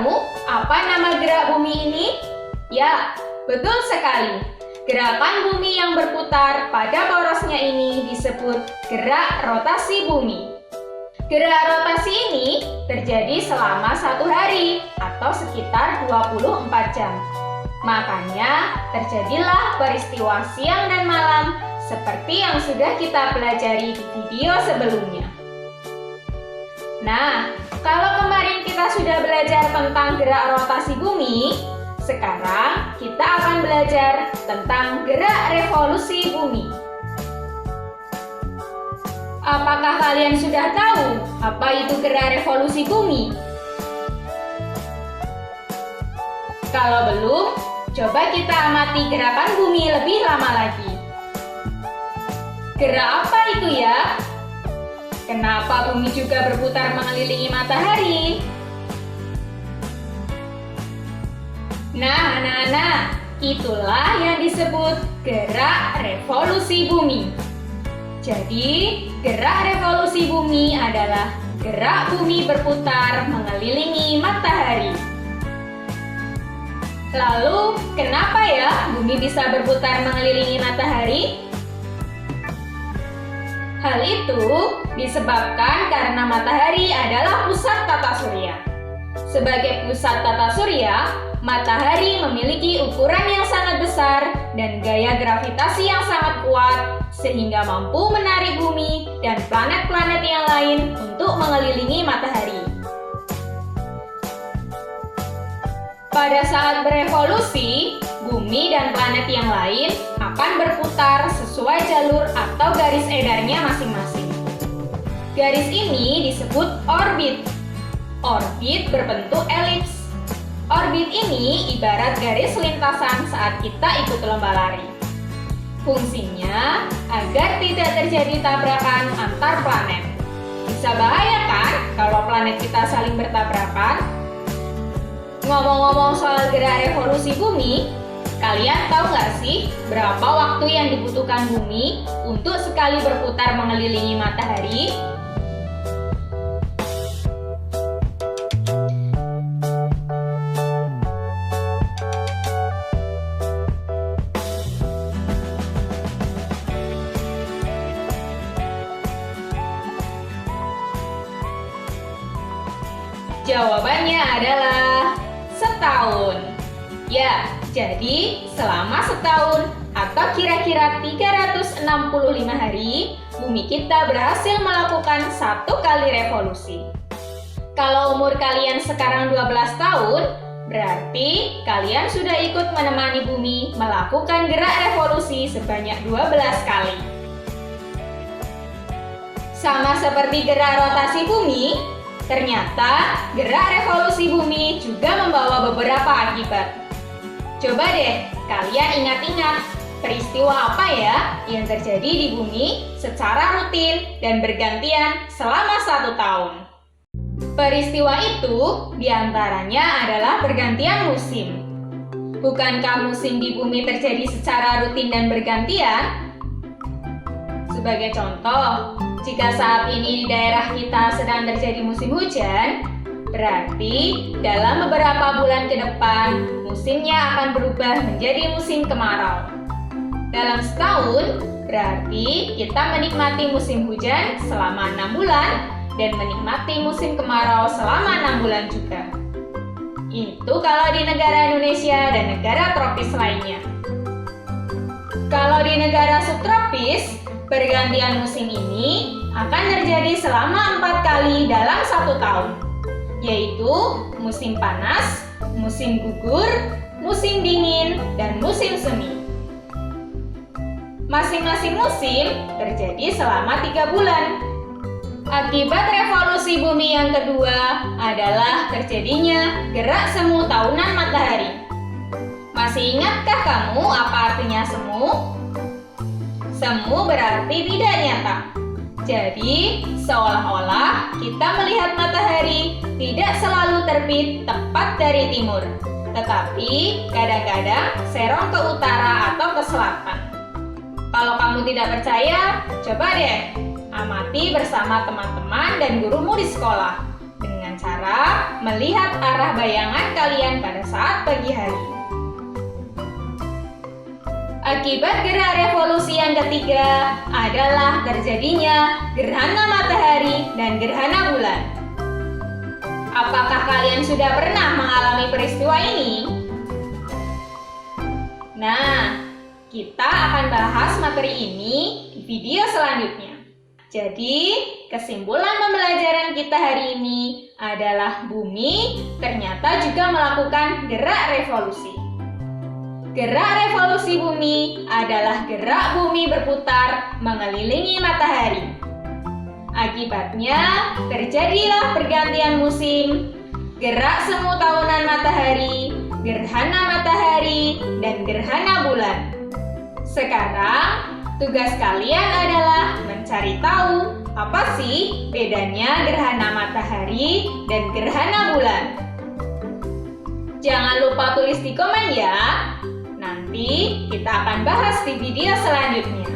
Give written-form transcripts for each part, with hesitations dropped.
kamu, apa nama gerak bumi ini? Ya, betul sekali. Gerakan bumi yang berputar pada porosnya ini disebut gerak rotasi bumi. Gerak rotasi ini terjadi selama 1 hari atau sekitar 24 jam. Makanya terjadilah peristiwa siang dan malam seperti yang sudah kita pelajari di video sebelumnya. Nah, kalau kemarin kita sudah belajar tentang gerak rotasi bumi, sekarang kita akan belajar tentang gerak revolusi bumi. Apakah kalian sudah tahu apa itu gerak revolusi bumi? Kalau belum, coba kita amati gerakan bumi lebih lama lagi. Gerak apa itu ya? Kenapa bumi juga berputar mengelilingi matahari? Nah, anak-anak, itulah yang disebut gerak revolusi bumi. Jadi, gerak revolusi bumi adalah gerak bumi berputar mengelilingi matahari. Lalu, kenapa ya bumi bisa berputar mengelilingi matahari? Hal itu disebabkan karena matahari adalah pusat tata surya. Sebagai pusat tata surya, matahari memiliki ukuran yang sangat besar dan gaya gravitasi yang sangat kuat sehingga mampu menarik bumi dan planet-planet yang lain untuk mengelilingi matahari. Pada saat berevolusi, bumi dan planet yang lain akan berputar sesuai jalur atau garis edarnya masing-masing. Garis ini disebut orbit. Orbit berbentuk elips. Orbit ini ibarat garis lintasan saat kita ikut lomba lari. Fungsinya agar tidak terjadi tabrakan antar planet. Bisa bahaya kan kalau planet kita saling bertabrakan? Ngomong-ngomong soal gerak revolusi bumi, kalian tahu nggak sih berapa waktu yang dibutuhkan bumi untuk sekali berputar mengelilingi matahari? Jawabannya adalah setahun. Ya, jadi selama setahun atau kira-kira 365 hari, bumi kita berhasil melakukan 1 kali revolusi. Kalau umur kalian sekarang 12 tahun, berarti kalian sudah ikut menemani bumi melakukan gerak revolusi sebanyak 12 kali. Sama seperti gerak rotasi bumi, ternyata gerak revolusi bumi juga membawa beberapa akibat. Coba deh kalian ingat-ingat peristiwa apa ya yang terjadi di bumi secara rutin dan bergantian selama 1 tahun. Peristiwa itu diantaranya adalah pergantian musim. Bukankah musim di bumi terjadi secara rutin dan bergantian? Sebagai contoh, jika saat ini di daerah kita sedang terjadi musim hujan, berarti dalam beberapa bulan ke depan, musimnya akan berubah menjadi musim kemarau. Dalam setahun, berarti kita menikmati musim hujan selama 6 bulan dan menikmati musim kemarau selama 6 bulan juga. Itu kalau di negara Indonesia dan negara tropis lainnya. Kalau di negara subtropis, pergantian musim ini akan terjadi selama 4 kali dalam 1 tahun, yaitu musim panas, musim gugur, musim dingin, dan musim semi. Masing-masing musim terjadi selama 3 bulan. Akibat revolusi bumi yang kedua adalah terjadinya gerak semu tahunan matahari. Masih ingatkah kamu apa artinya semu? Semu berarti tidak nyata. Jadi, seolah-olah kita melihat matahari tidak selalu terbit tepat dari timur, tetapi kadang-kadang serong ke utara atau ke selatan. Kalau kamu tidak percaya, coba deh amati bersama teman-teman dan gurumu di sekolah dengan cara melihat arah bayangan kalian pada saat pagi hari. Akibat gerak revolusi yang ketiga adalah terjadinya gerhana matahari dan gerhana bulan. Apakah kalian sudah pernah mengalami peristiwa ini? Nah, kita akan bahas materi ini di video selanjutnya. Jadi, kesimpulan pembelajaran kita hari ini adalah bumi ternyata juga melakukan gerak revolusi. Gerak revolusi bumi adalah gerak bumi berputar mengelilingi matahari. Akibatnya, terjadilah pergantian musim, gerak semu tahunan matahari, gerhana matahari, dan gerhana bulan. Sekarang, tugas kalian adalah mencari tahu apa sih bedanya gerhana matahari dan gerhana bulan. Jangan lupa tulis di komen ya. Nanti kita akan bahas di video selanjutnya.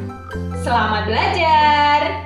Selamat belajar!